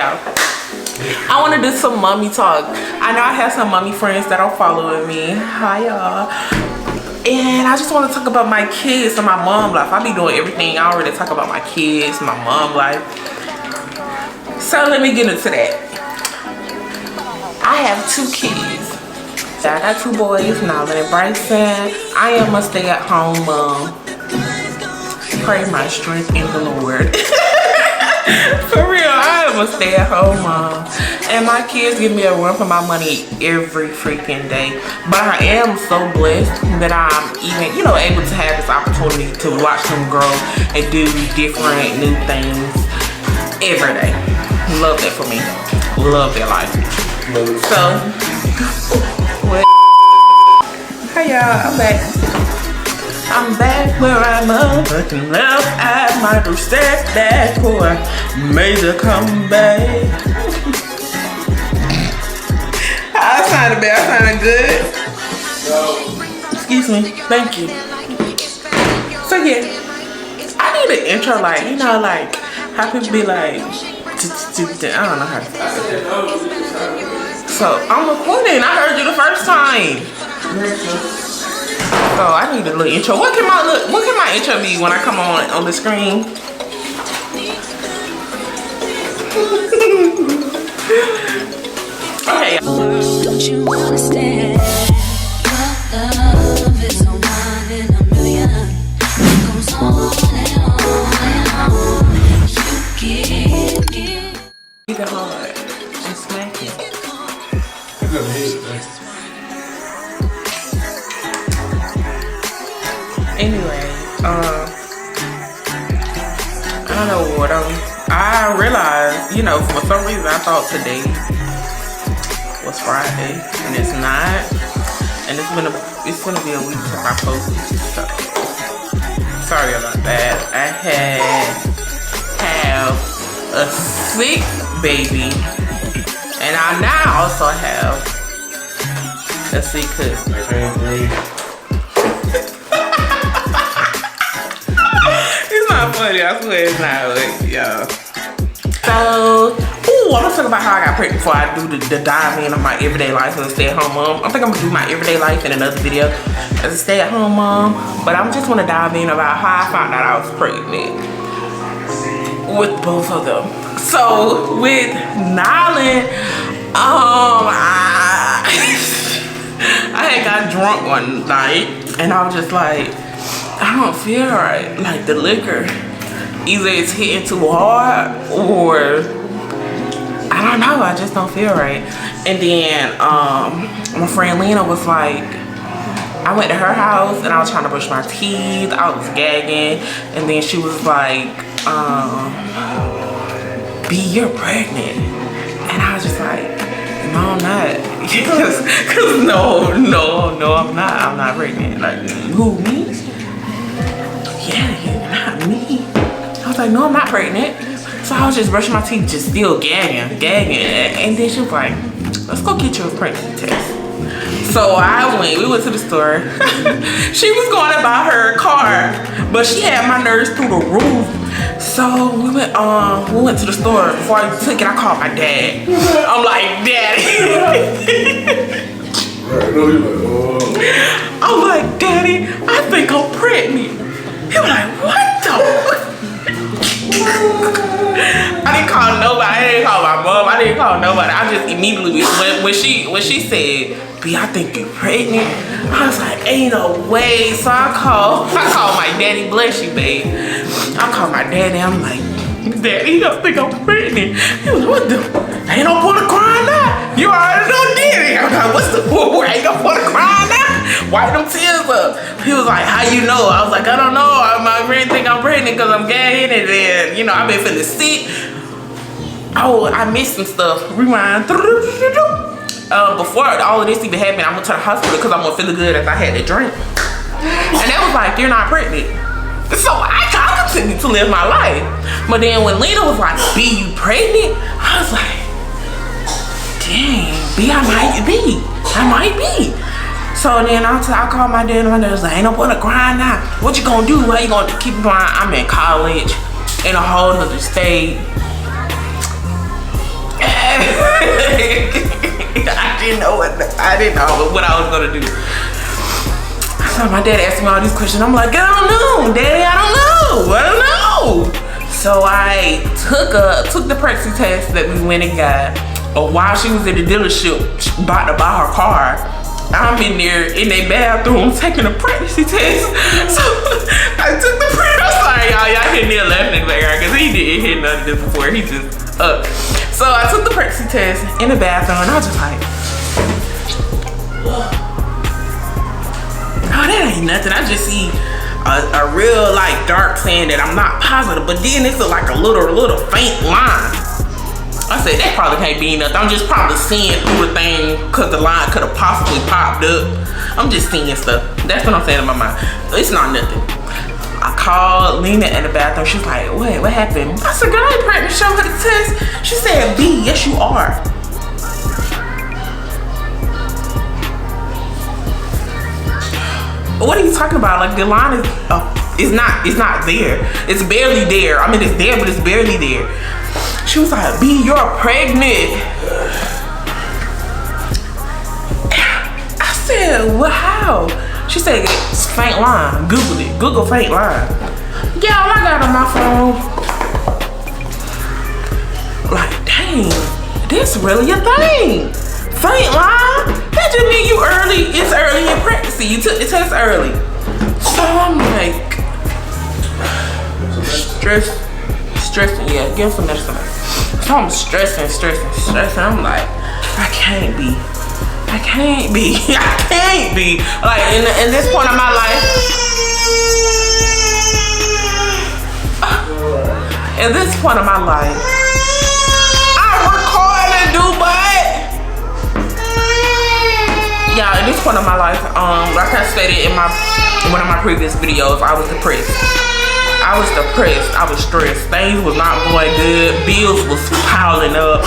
I want to do some mommy talk. I know I have some mommy friends that are following me. Hi y'all. And I just want to talk about my kids and my mom life. I be doing everything. I already talk about my kids, my mom life. So let me get into that. I have 2 kids. I got 2 boys, Nolan and Bryson. I am a stay-at-home mom. Pray my strength in the Lord. For real, I am a stay-at-home mom. And my kids give me a run for my money every freaking day. But I am so blessed that I'm even, you know, able to have this opportunity to watch them grow and do different new things every day. Love that for me. Love their life. So, well, hey y'all, I'm back. I'm back where I'm looking left at my doorstep. That boy made a comeback. I sounded bad. I sounded good. Excuse me. Thank you. So yeah, I need an intro, like, you know, like how people be like, I don't know how to say it. So I'm recording. I heard you the first time. So I need a little intro. What can my intro be when I come on the screen? Okay. Don't you understand? Love is no one in a million. It goes on and on and on. You give. Keep it hard and smack it. Anyway, I don't know what I realized, you know, for some reason I thought today was Friday, and it's not. And it's gonna be a week since I posted. So sorry about that. I have a sick baby, and I now also have a sick cousin. Funny, I swear it's not, like, y'all. So, I'm gonna talk about how I got pregnant before I do the dive in on my everyday life as a stay-at-home mom. I think I'm gonna do my everyday life in another video as a stay-at-home mom, but I just want to dive in about how I found out I was pregnant with both of them. So with Nolan, I had got drunk one night and I was just like, I don't feel right. Like the liquor, either it's hitting too hard or I don't know. I just don't feel right. And then my friend Lena was like, I went to her house and I was trying to brush my teeth. I was gagging, and then she was like, B, you're pregnant. And I was just like, no, I'm not. Cause no, I'm not. I'm not pregnant. Like, who, me? Yeah, not me. I was like, no, I'm not pregnant. So I was just brushing my teeth, just still gagging. And then she was like, let's go get you a pregnancy test. So we went to the store. She was going to buy her a car, but she had my nerves through the roof. So we went to the store. Before I took it, I called my dad. I'm like, Daddy. I'm like, Daddy, I think I'm pregnant. He was like, what the? I didn't call nobody. I didn't call my mom. I didn't call nobody. I just immediately, when she said, B, I think you're pregnant, I was like, ain't no way. So I called my daddy, bless you, babe. I called my daddy. I'm like, Daddy, you don't think I'm pregnant? He was like, what the? Ain't no point of crying now. You already know Daddy. I'm like, what's the point? Ain't no point of crying now. Wipe them tears up. He was like, how you know? I was like, I don't know. I really think I'm pregnant because I'm gagging, and then, you know, I've been feeling sick. Oh, I missed some stuff. Rewind. Before all of this even happened, I went to the hospital because I wasn't feeling good as I had to drink. And they was like, you're not pregnant. So I continued to live my life. But then when Lena was like, B, you pregnant? I was like, dang, B, I might be. So then I called my dad and my dad was like, ain't no point of crying now. What you gonna do? How you gonna keep crying? I'm in college in a whole other state. didn't know what I was gonna do. So my dad asked me all these questions. I'm like, I don't know, Daddy, I don't know. So I took the pregnancy test that we went and got. While she was at the dealership about to buy her car, I'm in there in their bathroom taking a pregnancy test. So I took the pregnancy. I'm sorry, y'all hear Neil laughing in the background because he didn't hear none of this before. He just So I took the pregnancy test in the bathroom and I was just like, oh, that ain't nothing. I just see a real like dark saying that I'm not positive, but then it's like a little faint line. I said that probably can't be nothing. I'm just probably seeing through the thing because the line could have possibly popped up. I'm just seeing stuff. That's what I'm saying in my mind. It's not nothing. I called Lena in the bathroom. She's like, what happened? I said, girl, I ain't pregnant. Show her the test. She said, B, yes you are. What are you talking about? Like the line is not there. It's barely there. I mean, it's there, but it's barely there. She was like, B, you're pregnant. I said, well, how? She said, it's faint line. Google it. Google faint line. Yeah, I got it on my phone. Like, dang, this really a thing. Faint line? That just mean it's early in pregnancy. You took the test early. So I'm like, stressing, yeah, give some medicine. So I'm stressing. I'm like, I can't be. Like in this point of my life, I work hard and do but. Yeah, at this point of my life, like I stated in one of my previous videos, I was depressed. I was stressed. Things was not going good. Bills was piling up.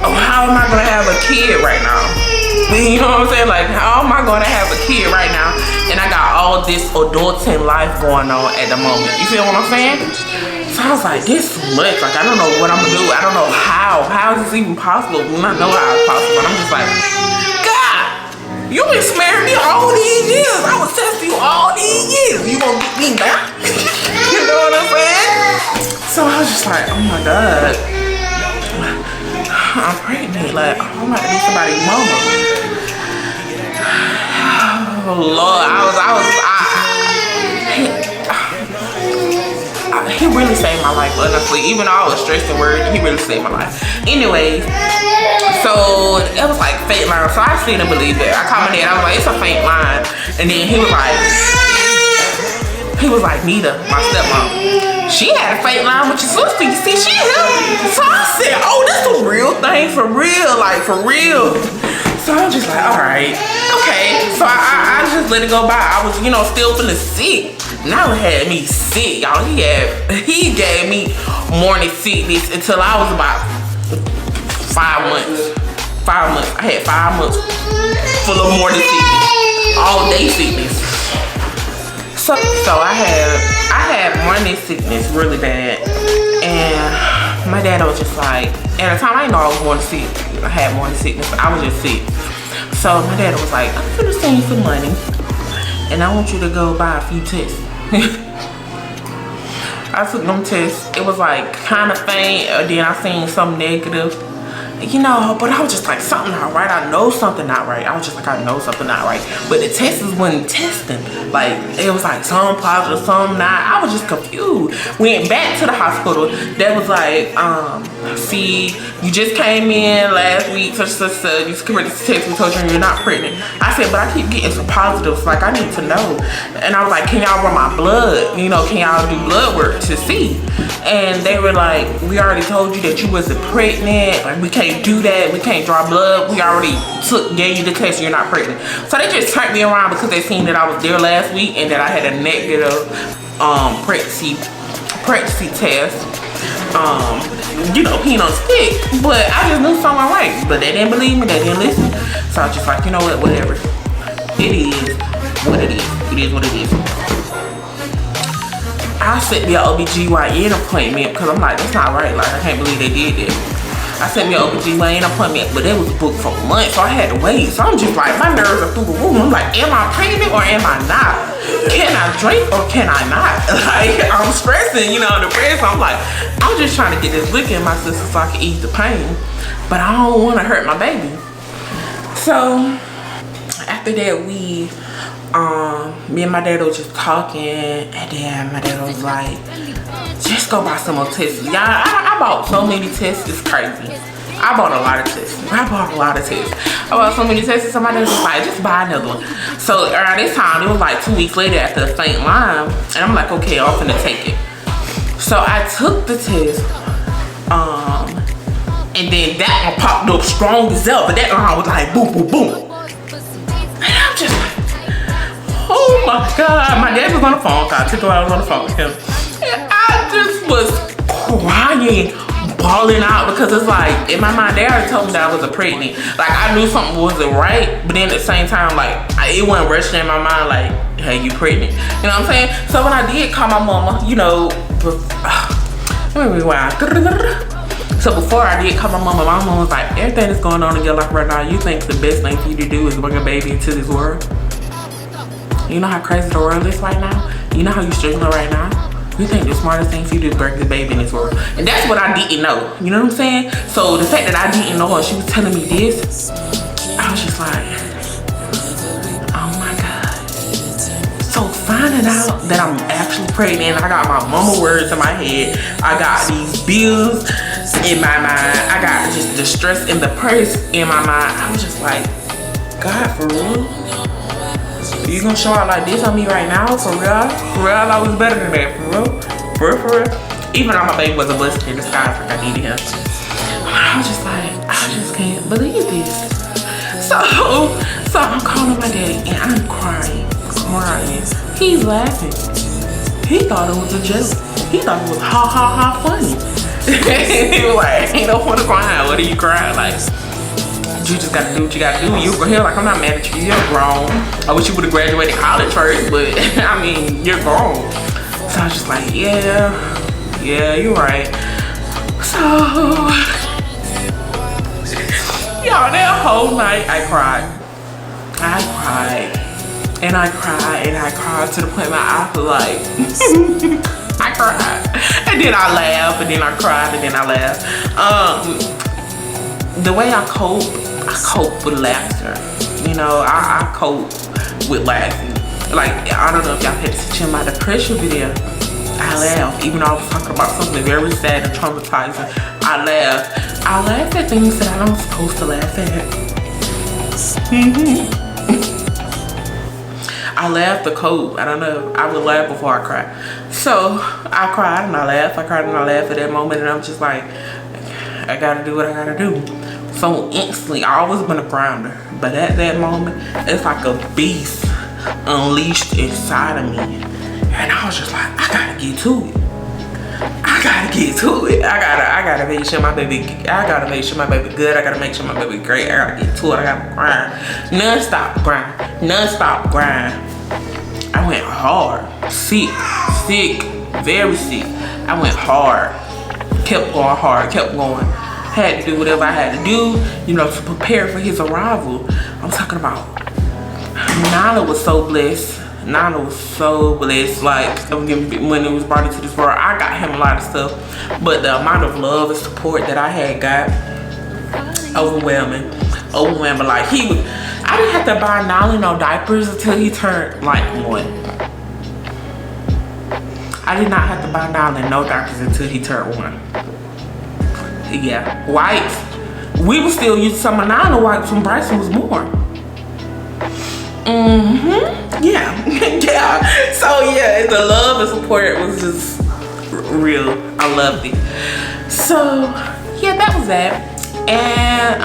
How am I gonna have a kid right now? You know what I'm saying? Like, how am I gonna have a kid right now? And I got all this adulting life going on at the moment. You feel what I'm saying? So I was like, this is much. Like, I don't know what I'm gonna do. I don't know how. How is this even possible? I don't know how it's possible. And I'm just like, God, you been smearing me all these years. I was testing you all these years. You gonna get me back? You know what I'm saying? So I was just like, oh my God. I'm pregnant. Like, I'm about to be somebody's mama. Oh Lord, he really saved my life, honestly. Even though I was stressed and worried, he really saved my life. Anyway, so it was like faint line. So I still didn't believe it. I commented, I was like, it's a faint line. And then he was like, Nita, my stepmom, she had a faint line with your sister. You see, she helped. So I said, oh, this is a real thing, for real, like for real. So I'm just like, all right, okay. So I just let it go by. I was, still feeling sick. Now it had me sick, y'all. He gave me morning sickness until I was about 5 months. 5 months. I had 5 months full of morning sickness, all day sickness. So I had morning sickness really bad, and my dad was just like, at the time I didn't know I was going to sick. I had morning sickness, but I was just sick. So my dad was like, I'm gonna send you some money, and I want you to go buy a few tests. I took them tests. It was like kind of faint, or then I seen some negative. But I was just like, something not right. I know something not right. I was just like, I know something not right. But the tests wasn't testing. Like, it was like some positive, some not. I was just confused. Went back to the hospital. That was like, see, you just came in last week, such. You corrected the test. We told you you're not pregnant. I said, but I keep getting some positives. Like, I need to know. And I was like, can y'all run my blood? Can y'all do blood work to see? And they were like, we already told you that you wasn't pregnant. Like, we can't do that. We can't draw blood. We already gave you the test. You're not pregnant. So they just turned me around because they seen that I was there last week and that I had a negative pregnancy test. Stick. But I just knew something right. But they didn't believe me. They didn't listen. So I was just like, you know what? Whatever. It is what it is. It is what it is. I set the OBGYN appointment because I'm like, that's not right. Like, I can't believe they did that. I sent me an OBGYN appointment, but it was booked for months, so I had to wait. So I'm just like, my nerves are through the roof. I'm like, am I pregnant or am I not? Can I drink or can I not? Like, I'm stressing, you know, depressed. I'm like, I'm just trying to get this liquor in my system so I can ease the pain, but I don't want to hurt my baby. So after that, me and my dad was just talking, and then my dad was like, just go buy some more tests. Y'all, I bought so many tests, it's crazy. I bought a lot of tests. I bought so many tests, somebody was just like, just buy another one. So around this time, it was like 2 weeks later after the faint line, and I'm like, okay, I'm finna take it. So I took the test, and then that one popped up strong as hell, but that line was like boom, boom, boom. And I'm just like, oh my God. My dad was on the phone, I took a while, I was on the phone with him. And I just was crying, bawling out, because it's like, in my mind, they already told me that I wasn't pregnant. Like, I knew something wasn't right, but then at the same time, like, it wasn't rushing in my mind, like, hey, you pregnant. You know what I'm saying? So when I did call my mama, you know, let me rewind. So before I did call my mama was like, everything that's going on in your life right now, you think the best thing for you to do is bring a baby into this world? You know how crazy the world is right now? You know how you're struggling right now? You think the smartest thing for you to do is bring the baby in this world? And that's what I didn't know. You know what I'm saying? So the fact that I didn't know her, she was telling me this, I was just like, oh my God. So finding out that I'm actually pregnant, I got my mama words in my head, I got these bills in my mind, I got just the stress and the press in my mind. I was just like, God, for real? You gonna show out like this on me right now? For real? For real, I was better than that. For real? For real? Even though my baby was a blessing in disguise, like I needed him. I was just like, I just can't believe this. So I'm calling my daddy and I'm crying. He's laughing. He thought it was a joke. He thought it was ha funny. He was like, ain't no point of crying. What are you crying? Like, you just gotta do what you gotta do. You're like, I'm not mad at you. You're grown. I wish you would have graduated college first, but I mean, you're grown. So I was just like, yeah, you're right. So, y'all, that whole night I cried. And I cried to the point my eyes were like, I cried. And then I laughed, and then I cried, and then I laughed. The way I cope with laughter. You know, I cope with laughing. Like, I don't know if y'all had to see my depression video. I laughed, even though I was talking about something very sad and traumatizing. I laugh at things that I'm not supposed to laugh at. I laugh to cope. I don't know. I would laugh before I cry. So I cried and I laughed. I cried and I laughed at that moment, and I'm just like, I gotta do what I gotta do. So instantly, I always been a grinder, but at that moment, it's like a beast unleashed inside of me, and I was just like, I gotta get to it. I gotta make sure my baby. I gotta make sure my baby good. I gotta make sure my baby great. I gotta get to it. I gotta grind, non-stop grind. I went hard, sick, very sick. I went hard, kept going hard, kept going. Had to do whatever I had to do, you know, to prepare for his arrival. I'm talking about, Nana was so blessed. Like, when it was brought into this world, I got him a lot of stuff, but the amount of love and support that I had got, overwhelming. Like, I didn't have to buy Nala no diapers until he turned like 1. I did not have to buy Nala no diapers until he turned 1. Yeah, wipes. We were still using some of Nana wipes when Bryson was born. Yeah. So yeah, the love and support was just real. I loved it. So yeah, that was that. And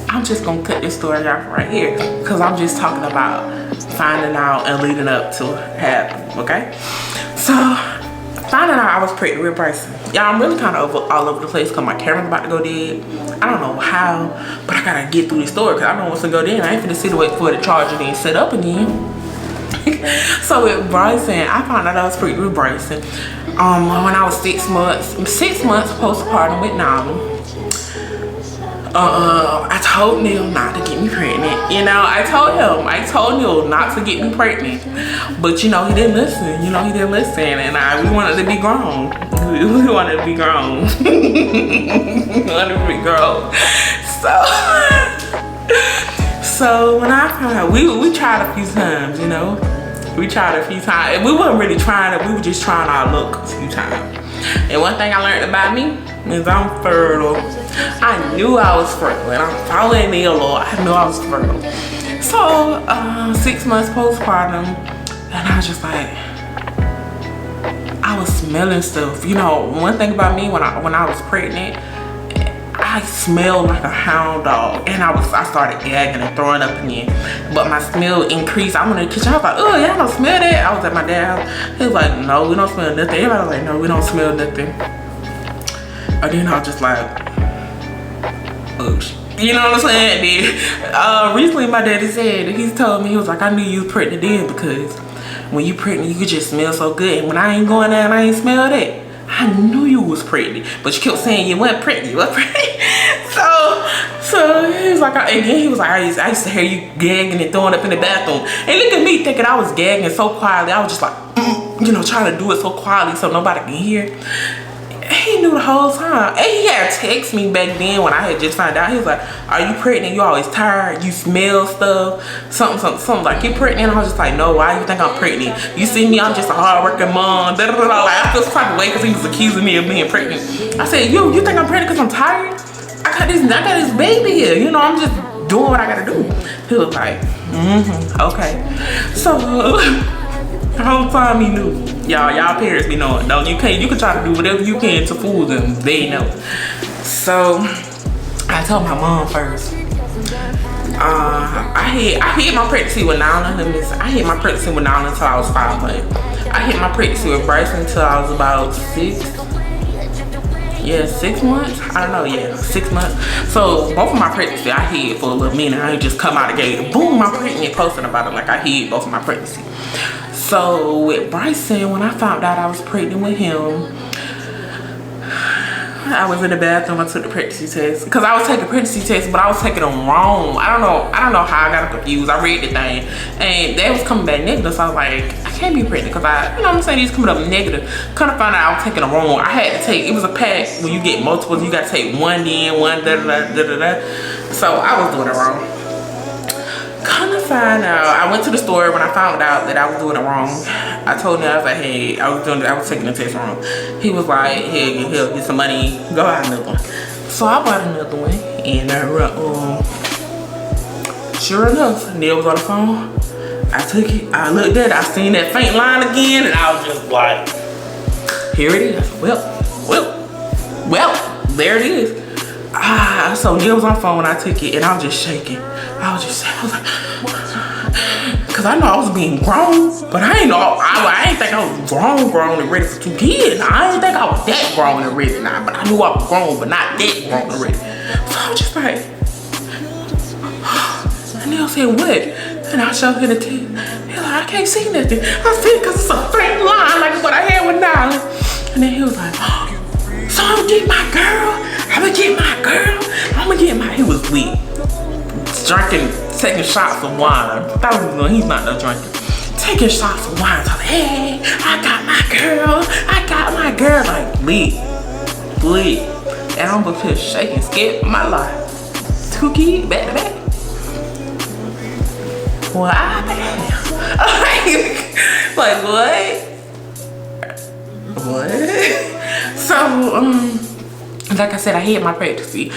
I'm just gonna cut this story off right here because I'm just talking about finding out and leading up to happen. Okay, so finding out I was pregnant with Bryson. Yeah, I'm really kind of all over the place because my camera's about to go dead. I don't know how, but I gotta get through this story because I know once I go dead, I ain't finna sit and wait for the charger and set up again. So with Bryson, I found out I was pregnant with Bryson when I was 6 months postpartum with Nala. I told Neil not to get me pregnant. You know, I told Neil not to get me pregnant. But you know, he didn't listen. You know, he didn't listen. And we wanted to be grown. We wanted to be grown. We wanted to be grown. So when I found out, we tried a few times, you know. We tried a few times. And we weren't really trying it. We were just trying our luck a few times. And one thing I learned about me is I'm fertile. I knew I was fertile. And I'm following the Lord. I knew I was fertile. So 6 months postpartum, and I was just like, I was smelling stuff. You know, one thing about me when I was pregnant, I smelled like a hound dog, and I started gagging and throwing up again. But my smell increased. I went in the kitchen. I was like, oh, y'all don't smell that? I was at my dad's house. He was like, no, we don't smell nothing. Everybody was like, no, we don't smell nothing. And then I was just like, oh, you know what I'm saying? Then recently my daddy said, he told me, he was like, I knew you was pregnant then, because when you pregnant, you could just smell so good. And when I ain't going there and I ain't smell that, I knew you was pregnant, but you kept saying you weren't pregnant. You weren't pregnant. So he was like, and then he was like, I used to hear you gagging and throwing up in the bathroom. And look at me thinking I was gagging so quietly. I was just like, you know, trying to do it so quietly so nobody can hear. He knew the whole time. And he had texted me back then when I had just found out. He was like, are you pregnant? You always tired? You smell stuff? Something like, you pregnant? And I was just like, no, why you think I'm pregnant? You see me, I'm just a hard-working mom. Like, I feel some type of way because he was accusing me of being pregnant. I said, you think I'm pregnant because I'm tired? I got this baby here. You know, I'm just doing what I gotta do. He was like, okay. So the whole time he knew. Y'all parents be knowing. No, you can try to do whatever you can to fool them. They know. So I told my mom first. I hid my pregnancy with Nala. I hid my pregnancy with Nala until I was 5 months. I hid my pregnancy with Bryson until I was about 6 months. I don't know, 6 months. So both of my pregnancy I hid for a little minute. I ain't just come out of the gate, boom, I'm pregnant, posting about it like I hid both of my pregnancy. So with Bryson, when I found out I was pregnant with him, I was in the bathroom. I took the pregnancy test because I was taking pregnancy tests, but I was taking them wrong. I don't know how I got confused. I read the thing, and they was coming back negative. So I was like, I can't be pregnant because you know what I'm saying, these coming up negative. Kind of found out I was taking them wrong. I had to take. It was a pack when you get multiples. You got to take one then, one da da da da da. So I was doing it wrong. Kind of find out. I went to the store when I found out that I was doing it wrong. I told him, I was like, hey, I was taking the test wrong. He was like, hey, he'll get some money, go buy another one. So I bought another one, and sure enough, Neil was on the phone. I took it, I looked at it, I seen that faint line again, and I was just like, here it is. Well, there it is. So Neil was on the phone when I took it, and I was just shaking. I was like, cause I know I was being grown, but I ain't think I was grown and ready for 2 kids. I didn't think I was that grown and ready now, but I knew I was grown, but not that grown and ready. So I was just like, and Neil said, what? And I showed him the test. He was like, I can't see nothing. I said, cause it's a faint line like what I had with Nyla. And then he was like, so I'm gonna get my girl. He was weak. Drinking, taking shots of wine. I thought he's not no drinking. Taking shots of wine. So like, hey, I got my girl. Like, bleed. And I'm up here shaking, scared for my life. 2 kids, back to back. Well, like, what? So, like I said, I hid my pregnancy.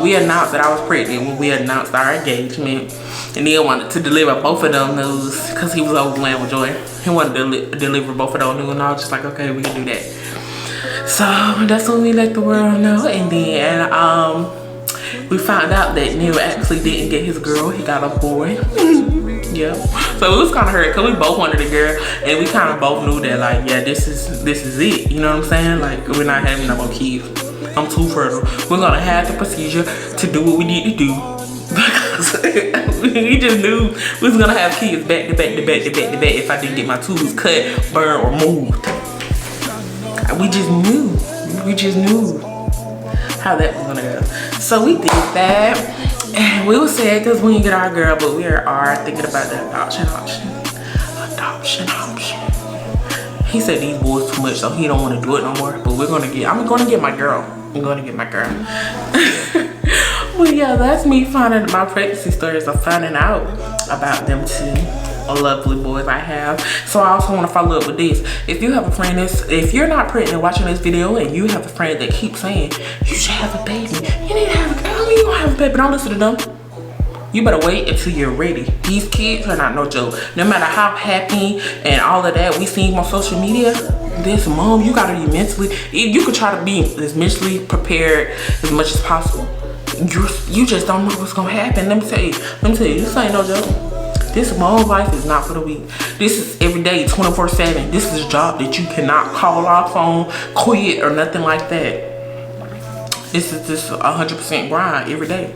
We announced that I was pregnant when we announced our engagement. And Neil wanted to deliver both of them news because he was overwhelmed with joy. He wanted to deliver both of those news, and I was just like, okay, we can do that. So that's when we let the world know. And then we found out that Neil actually didn't get his girl. He got a boy. Yeah. So it was kind of hurt because we both wanted a girl, and we kind of both knew that, like, yeah, this is it. You know what I'm saying? Like, we're not having no more kids. I'm too fertile. We're gonna have the procedure to do what we need to do because we just knew we was gonna have kids back to back if I didn't get my tubes cut, burned, or moved. We just knew. how that was gonna go. So we did that, and we were sad because we didn't get our girl, but we are thinking about the adoption option. He said these boys too much, so he don't want to do it no more. But I'm gonna get my girl. Well, yeah, that's me finding my pregnancy stories of finding out about them two lovely boys I have. So I also want to follow up with this. If you have a friend if you're not pregnant watching this video and you have a friend that keeps saying you should have a baby, you need to have a baby, you don't have a baby, don't listen to them. You better wait until you're ready. These kids are not no joke. No matter how happy and all of that we see on social media, this mom, you gotta be mentally, you could try to be as mentally prepared as much as possible. You just don't know what's gonna happen. Let me tell you, this ain't no joke. This mom life is not for the weak. This is every day, 24/7. This is a job that you cannot call off on, quit, or nothing like that. This is just 100% grind every day.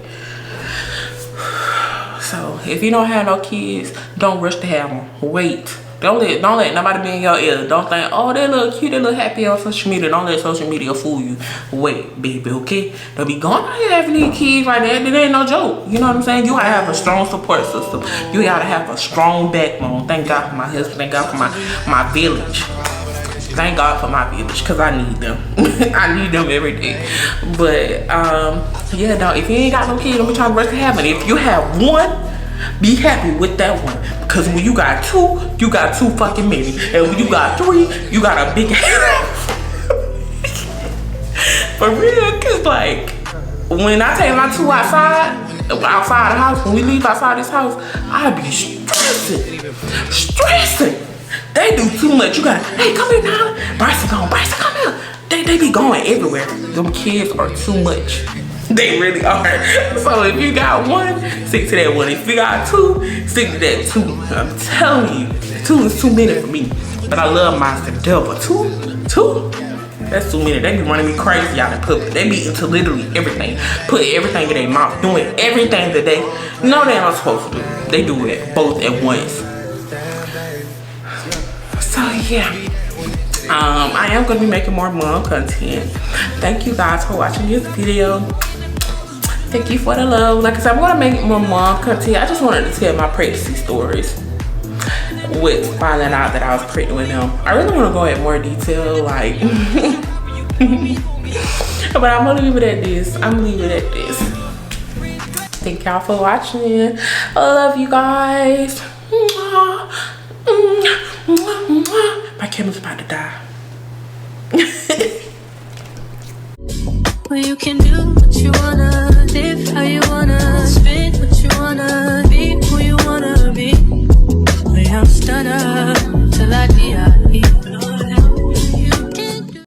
So if you don't have no kids, don't rush to have them. Wait. Don't let nobody be in your ear. Don't think, oh, they look cute, they look happy on social media. Don't let social media fool you. Wait, baby, okay? Don't be going out here having these kids like that. It ain't no joke. You know what I'm saying? You gotta have a strong support system. You gotta have a strong backbone. Thank God for my husband. Thank God for my village. Thank God for my village, because I need them. I need them every day. But yeah, no, if you ain't got no kids, don't be trying to rush to have it. If you have one, be happy with that one. Because when you got two, you got too fucking many. And when you got three, you got a big ass. For real, because like, when I take my two outside the house, when we leave outside this house, I be stressing. They do too much. You gotta, hey, come here now. Bryson, come here. They be going everywhere. Them kids are too much. They really are. So if you got one, stick to that one. If you got two, stick to that two. I'm telling you, two is too many for me. But I love Monster Devil. Two? That's too many. They be running me crazy out in public. They be into literally everything. Put everything in their mouth. Doing everything that they know they're not supposed to do. They do it both at once. So yeah. I am going to be making more mom content. Thank you guys for watching this video. Thank you for the love. Like I said, I'm going to make more mom content. I just wanted to tell my pregnancy stories with finding out that I was pregnant with him. I really want to go into more detail, like, but I'm going to leave it at this. Thank y'all for watching. I love you guys. My camera's about to die. Well, you can do what you wanna, live how you